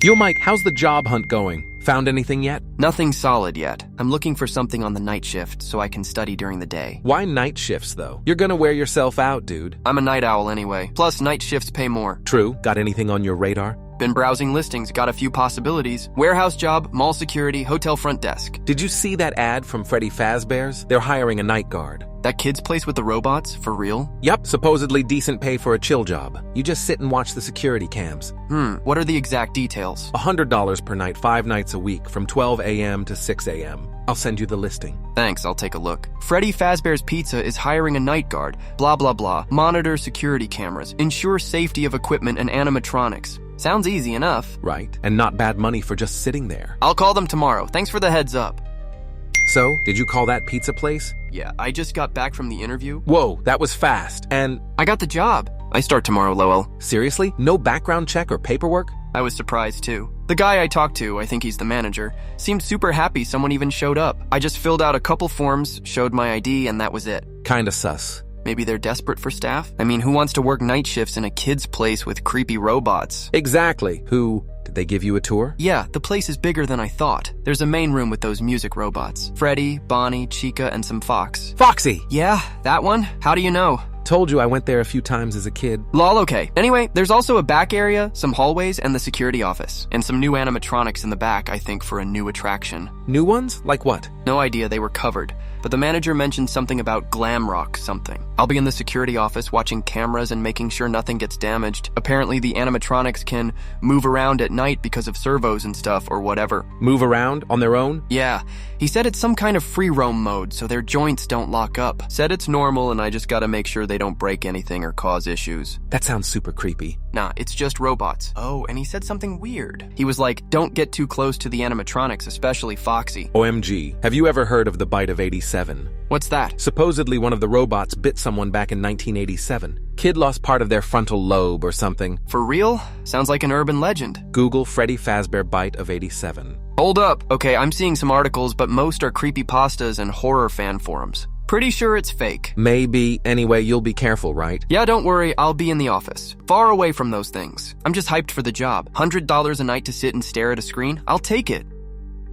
Yo, Mike, how's the job hunt going? Found anything yet? Nothing solid yet. I'm looking for something on the night shift so I can study during the day. Why night shifts, though? You're gonna wear yourself out, dude. I'm a night owl anyway. Plus, night shifts pay more. True. Got anything on your radar? Been browsing listings, got a few possibilities. Warehouse job, mall security, hotel front desk. Did you see that ad from Freddy Fazbear's? They're hiring a night guard. That kid's place with the robots? For real? Yup, supposedly decent pay for a chill job. You just sit and watch the security cams. What are the exact details? $100 per night, 5 nights a week, from 12 a.m. to 6 a.m. I'll send you the listing. Thanks, I'll take a look. Freddy Fazbear's Pizza is hiring a night guard. Blah, blah, blah. Monitor security cameras. Ensure safety of equipment and animatronics. Sounds easy enough. Right, and not bad money for just sitting there. I'll call them tomorrow. Thanks for the heads up. So, did you call that pizza place? Yeah, I just got back from the interview. Whoa, that was fast. And I got the job. I start tomorrow, Lowell. seriously? No background check or paperwork? I was surprised too. The guy I talked to, I think he's the manager, seemed super happy someone even showed up. I just filled out a couple forms, showed my ID, and that was it. Kinda sus. Maybe they're desperate for staff? I mean, who wants to work night shifts in a kid's place with creepy robots? Exactly. Did they give you a tour? Yeah, the place is bigger than I thought. There's a main room with those music robots. Freddy, Bonnie, Chica, and some Fox. Foxy! Yeah, that one? How do you know? Told you I went there a few times as a kid. Lol, okay. Anyway, there's also a back area, some hallways, and the security office. And some new animatronics in the back, I think, for a new attraction. New ones? Like what? No idea, they were covered. But the manager mentioned something about glam rock something. I'll be in the security office watching cameras and making sure nothing gets damaged. Apparently the animatronics can move around at night because of servos and stuff or whatever. Move around on their own? Yeah, he said it's some kind of free roam mode so their joints don't lock up. Said it's normal and I just gotta make sure they don't break anything or cause issues. That sounds super creepy. Nah, it's just robots. Oh, and he said something weird. He was like, don't get too close to the animatronics, especially Foxy. OMG. Have you ever heard of the bite of 87? What's that? Supposedly one of the robots bit someone back in 1987. Kid lost part of their frontal lobe or something. For real? Sounds like an urban legend. Google Freddy Fazbear bite of 87. Hold up. Okay, I'm seeing some articles, but most are creepypastas and horror fan forums. Pretty sure it's fake. Maybe. Anyway, you'll be careful, right? Yeah, don't worry, I'll be in the office. Far away from those things. I'm just hyped for the job. $100 a night to sit and stare at a screen? I'll take it.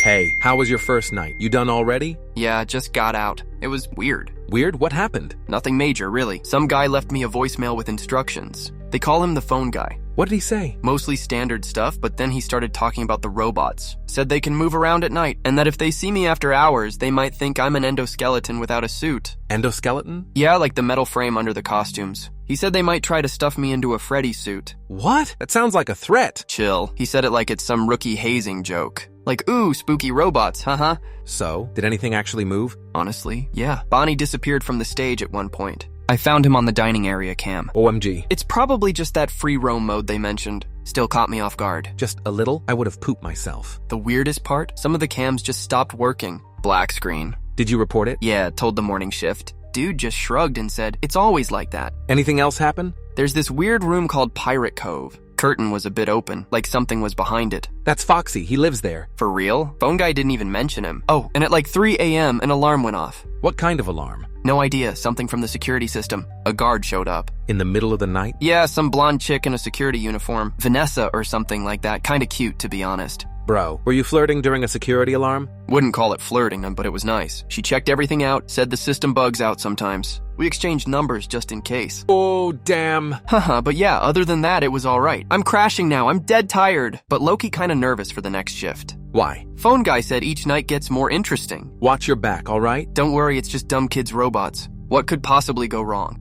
Hey, how was your first night? You done already? Yeah, just got out. It was weird. Weird? What happened? Nothing major, really. Some guy left me a voicemail with instructions. They call him the phone guy. What did he say? Mostly standard stuff, but then he started talking about the robots. Said they can move around at night, and that if they see me after hours, they might think I'm an endoskeleton without a suit. Endoskeleton? Yeah, like the metal frame under the costumes. He said they might try to stuff me into a Freddy suit. What? That sounds like a threat. Chill. He said it like it's some rookie hazing joke. Like, ooh, spooky robots, haha. So, did anything actually move? Honestly, yeah. Bonnie disappeared from the stage at one point. I found him on the dining area cam. OMG. It's probably just that free roam mode they mentioned. Still caught me off guard. Just a little? I would have pooped myself. The weirdest part? Some of the cams just stopped working. Black screen. Did you report it? Yeah, told the morning shift. Dude just shrugged and said, it's always like that. Anything else happen? There's this weird room called Pirate Cove. Curtain was a bit open, like something was behind it. That's Foxy. He lives there. For real? Phone guy didn't even mention him. Oh, and at like 3 a.m., an alarm went off. What kind of alarm? No idea. Something from the security system. A guard showed up. In the middle of the night? Yeah, some blonde chick in a security uniform. Vanessa or something like that. Kinda cute, to be honest. Bro, were you flirting during a security alarm? Wouldn't call it flirting, but it was nice. She checked everything out, said the system bugs out sometimes. We exchanged numbers just in case. Oh, damn. Haha, but yeah, other than that, it was alright. I'm crashing now, I'm dead tired. But low-key kinda nervous for the next shift. Why? Phone guy said each night gets more interesting. Watch your back, alright? Don't worry, it's just dumb kids' robots. What could possibly go wrong?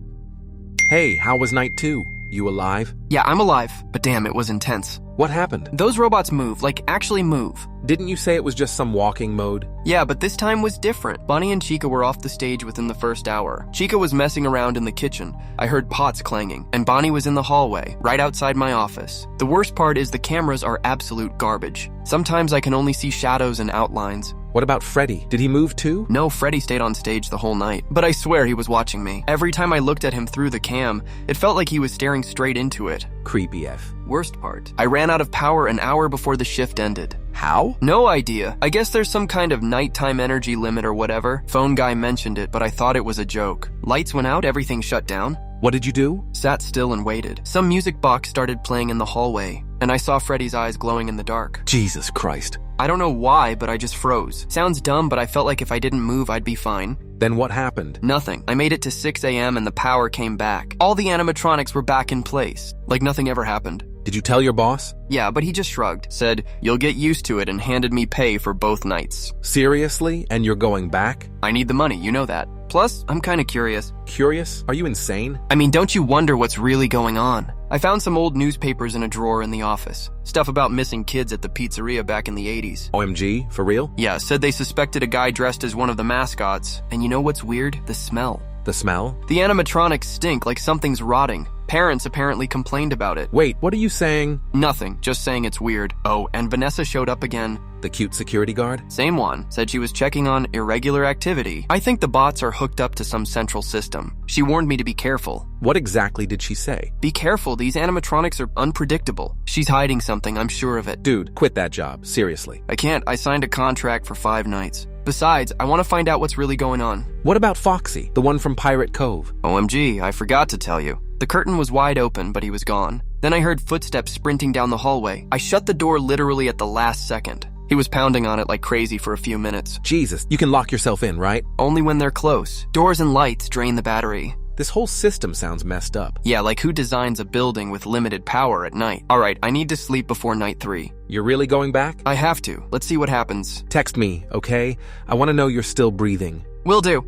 Hey, how was night 2? You alive? Yeah, I'm alive, but damn, it was intense. What happened? Those robots move, like actually move. Didn't you say it was just some walking mode? Yeah, but this time was different. Bonnie and Chica were off the stage within the first hour. Chica was messing around in the kitchen. I heard pots clanging, and Bonnie was in the hallway, right outside my office. The worst part is the cameras are absolute garbage. Sometimes I can only see shadows and outlines. What about Freddy? Did he move too? No, Freddy stayed on stage the whole night, but I swear he was watching me. Every time I looked at him through the cam, it felt like he was staring straight into it. Creepy F. Worst part, I ran out of power an hour before the shift ended. How? No idea. I guess there's some kind of nighttime energy limit or whatever. Phone guy mentioned it, but I thought it was a joke. Lights went out, everything shut down. What did you do? Sat still and waited. Some music box started playing in the hallway. and I saw Freddy's eyes glowing in the dark. Jesus Christ. I don't know why, but I just froze. Sounds dumb, but I felt like if I didn't move, I'd be fine. Then what happened? Nothing. I made it to 6 a.m. and the power came back. All the animatronics were back in place, like nothing ever happened. Did you tell your boss? Yeah, but he just shrugged, said, "You'll get used to it," and handed me pay for both nights. Seriously? And you're going back? I need the money, you know that. Plus, I'm kinda curious. Curious? Are you insane? I mean, don't you wonder what's really going on? I found some old newspapers in a drawer in the office. Stuff about missing kids at the pizzeria back in the 80s. OMG? For real? Yeah, said they suspected a guy dressed as one of the mascots. And you know what's weird? The smell. The smell? The animatronics stink like something's rotting. Parents apparently complained about it. Wait, what are you saying? Nothing, just saying it's weird. Oh, and Vanessa showed up again. The cute security guard? Same one. Said she was checking on irregular activity. I think the bots are hooked up to some central system. She warned me to be careful. What exactly did she say? Be careful, these animatronics are unpredictable. She's hiding something, I'm sure of it. Dude, quit that job, seriously. I can't, I signed a contract for 5 nights. Besides, I want to find out what's really going on. What about Foxy, the one from Pirate Cove? OMG, I forgot to tell you. The curtain was wide open, but he was gone. Then I heard footsteps sprinting down the hallway. I shut the door literally at the last second. He was pounding on it like crazy for a few minutes. Jesus, you can lock yourself in, right? Only when they're close. Doors and lights drain the battery. This whole system sounds messed up. Yeah, like who designs a building with limited power at night? Alright, I need to sleep before night 3. You're really going back? I have to. Let's see what happens. Text me, okay? I want to know you're still breathing. Will do.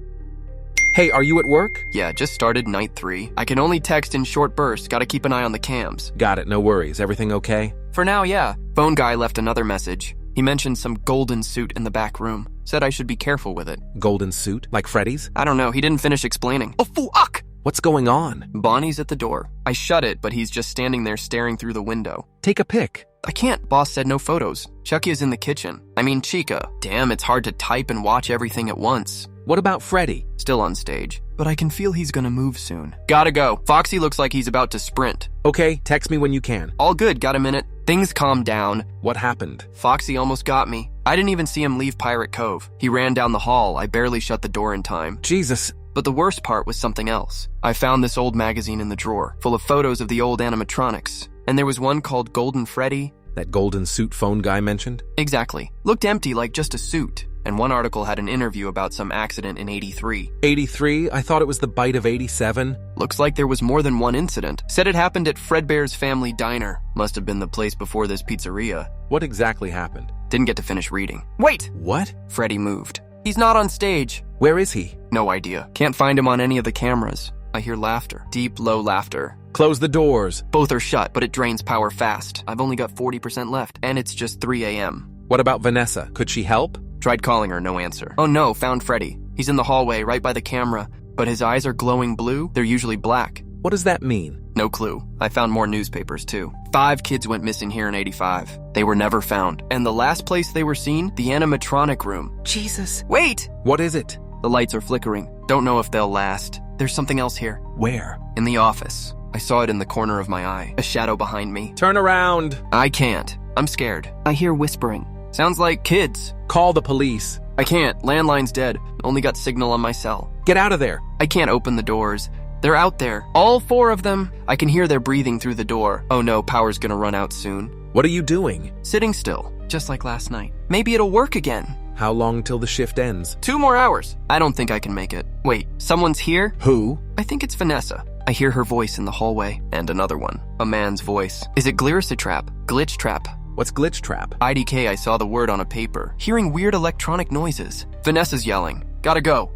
Hey, are you at work? Yeah, just started night 3. I can only text in short bursts, gotta keep an eye on the cams. Got it, no worries. Everything okay? For now, yeah. Phone guy left another message. He mentioned some golden suit in the back room. Said I should be careful with it. Golden suit? Like Freddy's? I don't know, he didn't finish explaining. Oh, fuck! What's going on? Bonnie's at the door. I shut it, but he's just standing there staring through the window. Take a pic. I can't. Boss said no photos. Chucky is in the kitchen. I mean, Chica. Damn, it's hard to type and watch everything at once. What about Freddy? Still on stage, but I can feel he's gonna move soon. Gotta go. Foxy looks like he's about to sprint. Okay, text me when you can. All good, got a minute. Things calmed down. What happened? Foxy almost got me. I didn't even see him leave Pirate Cove. He ran down the hall. I barely shut the door in time. Jesus. But the worst part was something else. I found this old magazine in the drawer, full of photos of the old animatronics. And there was one called Golden Freddy. That golden suit phone guy mentioned? Exactly. Looked empty like just a suit. And one article had an interview about some accident in 83. 83? I thought it was the bite of 87. Looks like there was more than one incident. Said it happened at Fredbear's family diner. Must have been the place before this pizzeria. What exactly happened? Didn't get to finish reading. Wait! What? Freddy moved. He's not on stage. Where is he? No idea. Can't find him on any of the cameras. I hear laughter. Deep, low laughter. Close the doors. Both are shut, but it drains power fast. I've only got 40% left, and it's just 3 a.m. What about Vanessa? Could she help? Tried calling her, no answer. Oh no, found Freddy. He's in the hallway, right by the camera. But his eyes are glowing blue. They're usually black. What does that mean? No clue. I found more newspapers, too. 5 kids went missing here in 85. They were never found. And the last place they were seen, the animatronic room. Jesus. Wait! What is it? The lights are flickering. Don't know if they'll last. There's something else here. Where? In the office. I saw it in the corner of my eye. A shadow behind me. Turn around. I can't. I'm scared. I hear whispering. Sounds like kids. Call the police. I can't. Landline's dead. Only got signal on my cell. Get out of there. I can't open the doors. They're out there. All 4 of them. I can hear their breathing through the door. Oh no, power's gonna run out soon. What are you doing? Sitting still, just like last night. Maybe it'll work again. How long till the shift ends? 2 more hours. I don't think I can make it. Wait, someone's here? Who? I think it's Vanessa. I hear her voice in the hallway. And another one. A man's voice. Is it Glitchtrap? Glitchtrap. What's Glitchtrap? IDK, I saw the word on a paper. Hearing weird electronic noises. Vanessa's yelling. Gotta go.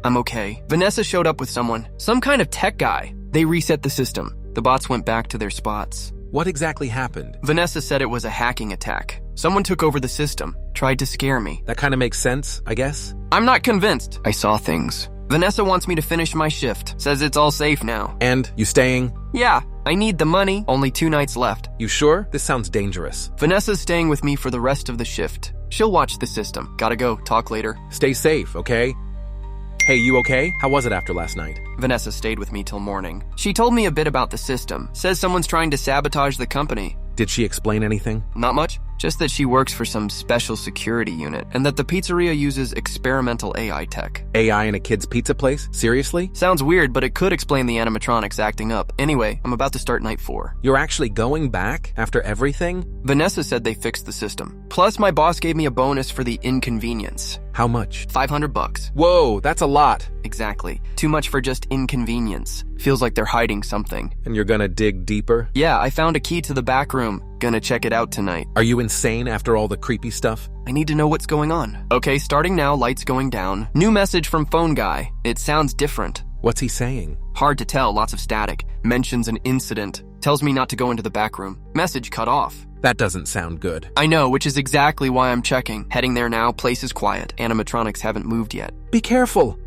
I'm okay. Vanessa showed up with someone. Some kind of tech guy. They reset the system. The bots went back to their spots. What exactly happened? Vanessa said it was a hacking attack. Someone took over the system. Tried to scare me. That kind of makes sense, I guess. I'm not convinced. I saw things. Vanessa wants me to finish my shift. Says it's all safe now. And you staying? Yeah. I need the money. Only 2 nights left. You sure? This sounds dangerous. Vanessa's staying with me for the rest of the shift. She'll watch the system. Gotta go. Talk later. Stay safe, okay? Hey, you okay? How was it after last night? Vanessa stayed with me till morning. She told me a bit about the system. Says someone's trying to sabotage the company. Did she explain anything? Not much. Just that she works for some special security unit, and that the pizzeria uses experimental AI tech. AI in a kid's pizza place? Seriously? Sounds weird, but it could explain the animatronics acting up. Anyway, I'm about to start night 4. You're actually going back after everything? Vanessa said they fixed the system. Plus, my boss gave me a bonus for the inconvenience. How much? $500. Whoa, that's a lot. Exactly. Too much for just inconvenience. Feels like they're hiding something. And you're gonna dig deeper? Yeah, I found a key to the back room. Gonna check it out tonight. Are you insane after all the creepy stuff? I need to know what's going on. Okay, starting now, lights going down. New message from phone guy. It sounds different. What's he saying? Hard to tell, lots of static. Mentions an incident. Tells me not to go into the back room. Message cut off. That doesn't sound good. I know, which is exactly why I'm checking. Heading there now, place is quiet. Animatronics haven't moved yet. Be careful.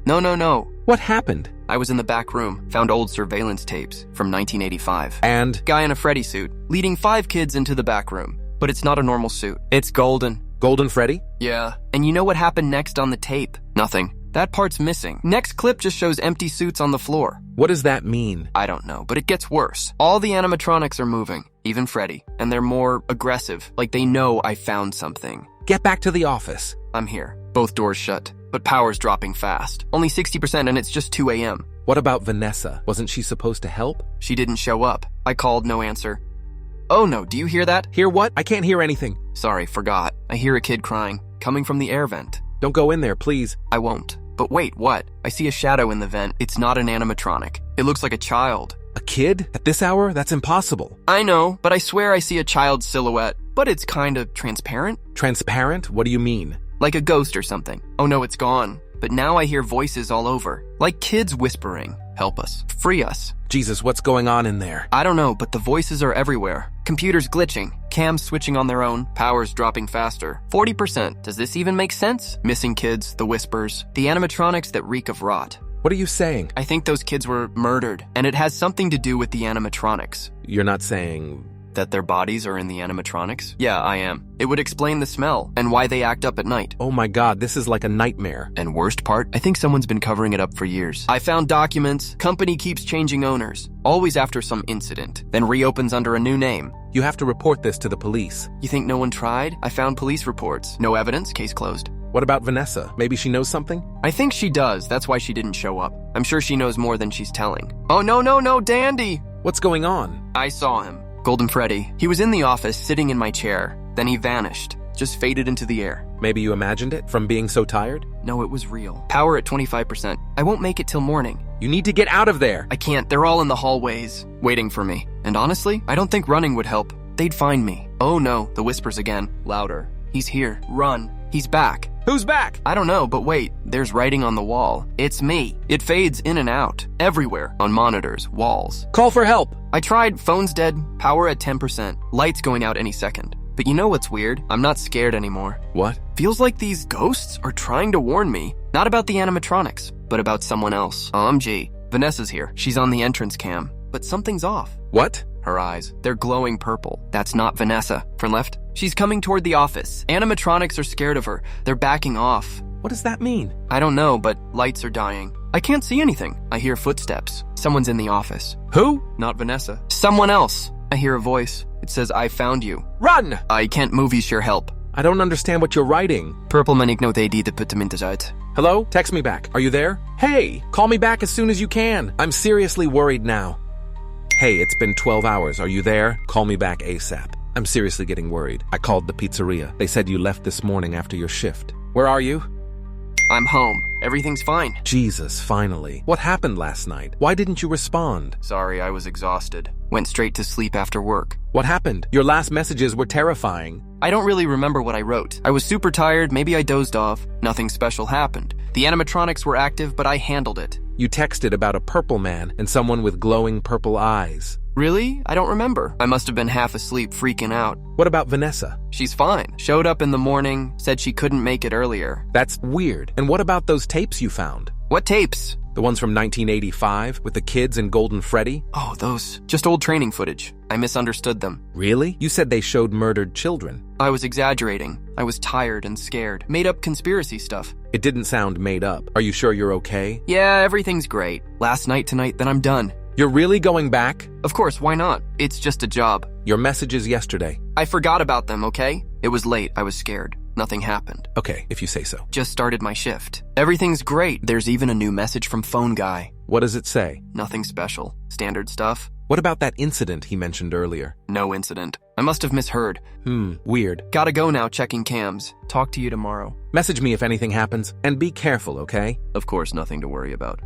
No. What happened? I was in the back room, found old surveillance tapes from 1985. And? Guy in a Freddy suit, leading 5 kids into the back room. But it's not a normal suit. It's golden. Golden Freddy? Yeah. And you know what happened next on the tape? Nothing. That part's missing. Next clip just shows empty suits on the floor. What does that mean? I don't know, but it gets worse. All the animatronics are moving, even Freddy. And they're more aggressive, like they know I found something. Get back to the office. I'm here. Both doors shut. But power's dropping fast. Only 60% and it's just 2 a.m. What about Vanessa? Wasn't she supposed to help? She didn't show up. I called, no answer. Oh no, do you hear that? Hear what? I can't hear anything. Sorry, forgot. I hear a kid crying, coming from the air vent. Don't go in there, please. I won't. But wait, what? I see a shadow in the vent. It's not an animatronic. It looks like a child. A kid? At this hour? That's impossible. I know, but I swear I see a child's silhouette. But it's kind of transparent. Transparent? What do you mean? Like a ghost or something. Oh no, it's gone. But now I hear voices all over. Like kids whispering. Help us. Free us. Jesus, what's going on in there? I don't know, but the voices are everywhere. Computers glitching. Cams switching on their own. Powers dropping faster. 40%. Does this even make sense? Missing kids, the whispers, the animatronics that reek of rot. What are you saying? I think those kids were murdered, and it has something to do with the animatronics. You're not saying... that their bodies are in the animatronics? Yeah, I am. It would explain the smell and why they act up at night. Oh my god, this is like a nightmare. And worst part, I think someone's been covering it up for years. I found documents. Company keeps changing owners, always after some incident, then reopens under a new name. You have to report this to the police. You think no one tried? I found police reports. No evidence, case closed. What about Vanessa? Maybe she knows something? I think she does. That's why she didn't show up. I'm sure she knows more than she's telling. Oh, no, Dandy! What's going on? I saw him. Golden Freddy. He was in the office, sitting in my chair. Then he vanished. Just faded into the air. Maybe you imagined it from being so tired? No, it was real. Power at 25%. I won't make it till morning. You need to get out of there. I can't. They're all in the hallways, waiting for me. And honestly, I don't think running would help. They'd find me. Oh no, the whispers again. Louder. He's here. Run. He's back. Who's back? I don't know, but wait. There's writing on the wall. It's me. It fades in and out. Everywhere. On monitors, walls. Call for help. I tried. Phone's dead. Power at 10%. Lights going out any second. But you know what's weird? I'm not scared anymore. What? Feels like these ghosts are trying to warn me. Not about the animatronics, but about someone else. OMG. Vanessa's here. She's on the entrance cam. But something's off. What? Her eyes. They're glowing purple. That's not Vanessa. Turn left. She's coming toward the office. Animatronics are scared of her. They're backing off. What does that mean? I don't know, but lights are dying. I can't see anything. I hear footsteps. Someone's in the office. Who? Not Vanessa. Someone else. I hear a voice. It says, I found you. Run! I can't move you, sure help. I don't understand what you're writing. Purple man ik note die de puttemintes uit. Hello? Text me back. Are you there? Hey, call me back as soon as you can. I'm seriously worried now. Hey, it's been 12 hours. Are you there? Call me back ASAP. I'm seriously getting worried. I called the pizzeria. They said you left this morning after your shift. Where are you? I'm home. Everything's fine. Jesus, finally. What happened last night? Why didn't you respond? Sorry, I was exhausted. Went straight to sleep after work. What happened? Your last messages were terrifying. I don't really remember what I wrote. I was super tired, maybe I dozed off. Nothing special happened. The animatronics were active, but I handled it. You texted about a purple man and someone with glowing purple eyes. Really? I don't remember. I must have been half asleep, freaking out. What about Vanessa? She's fine. Showed up in the morning, said she couldn't make it earlier. That's weird. And what about those tapes you found? What tapes? The ones from 1985 with the kids and Golden Freddy? Oh, those. Just old training footage. I misunderstood them. Really? You said they showed murdered children. I was exaggerating. I was tired and scared. Made up conspiracy stuff. It didn't sound made up. Are you sure you're okay? Yeah, everything's great. Last night tonight, then I'm done. You're really going back? Of course, why not? It's just a job. Your messages yesterday. I forgot about them, okay? It was late. I was scared. Nothing happened. Okay, if you say so. Just started my shift. Everything's great. There's even a new message from phone guy. What does it say? Nothing special. Standard stuff. What about that incident he mentioned earlier? No incident. I must have misheard. Weird. Gotta go now, checking cams. Talk to you tomorrow. Message me if anything happens, and be careful, okay? Of course, nothing to worry about.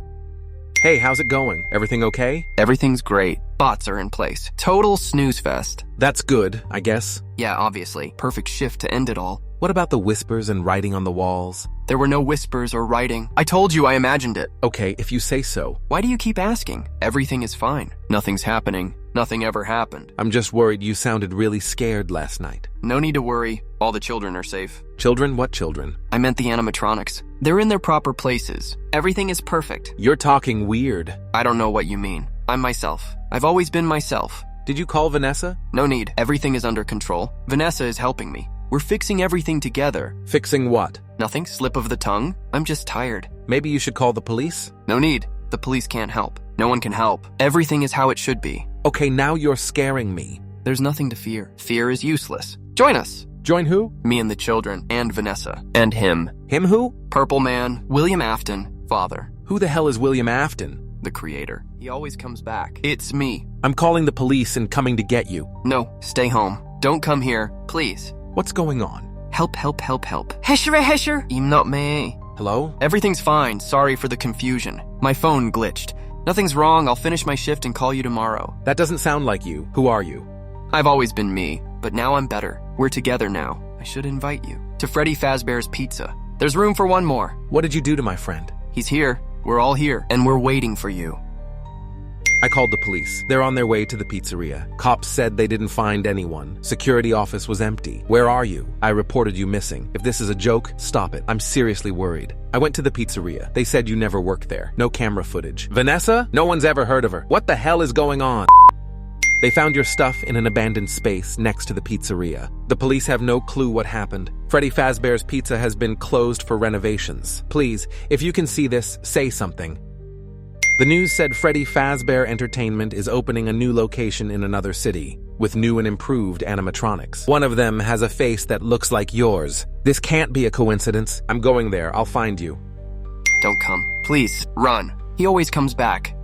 Hey, how's it going? Everything okay? Everything's great. Bots are in place. Total snooze fest. That's good, I guess. Yeah, obviously. Perfect shift to end it all. What about the whispers and writing on the walls? There were no whispers or writing. I told you I imagined it. Okay, if you say so. Why do you keep asking? Everything is fine. Nothing's happening. Nothing ever happened. I'm just worried you sounded really scared last night. No need to worry. All the children are safe. Children? What children? I meant the animatronics. They're in their proper places. Everything is perfect. You're talking weird. I don't know what you mean. I'm myself. I've always been myself. Did you call Vanessa? No need. Everything is under control. Vanessa is helping me. We're fixing everything together. Fixing what? Nothing. Slip of the tongue. I'm just tired. Maybe you should call the police? No need. The police can't help. No one can help. Everything is how it should be. Okay, now you're scaring me. There's nothing to fear. Fear is useless. Join us. Join who? Me and the children, and Vanessa. And him. Him who? Purple Man, William Afton, father. Who the hell is William Afton? The creator. He always comes back. It's me. I'm calling the police and coming to get you. No, stay home. Don't come here, please. What's going on? Help, help, help, help. Hesher. I'm not me. Hello? Everything's fine. Sorry for the confusion. My phone glitched. Nothing's wrong. I'll finish my shift and call you tomorrow. That doesn't sound like you. Who are you? I've always been me, but now I'm better. We're together now. I should invite you to Freddy Fazbear's Pizza. There's room for one more. What did you do to my friend? He's here. We're all here, and we're waiting for you. I called the police. They're on their way to the pizzeria. Cops said they didn't find anyone. Security office was empty. Where are you? I reported you missing. If this is a joke, stop it. I'm seriously worried. I went to the pizzeria. They said you never worked there. No camera footage. Vanessa? No one's ever heard of her. What the hell is going on? They found your stuff in an abandoned space next to the pizzeria. The police have no clue what happened. Freddy Fazbear's Pizza has been closed for renovations. Please, if you can see this, say something. The news said Freddy Fazbear Entertainment is opening a new location in another city, with new and improved animatronics. One of them has a face that looks like yours. This can't be a coincidence. I'm going there. I'll find you. Don't come. Please, run. He always comes back.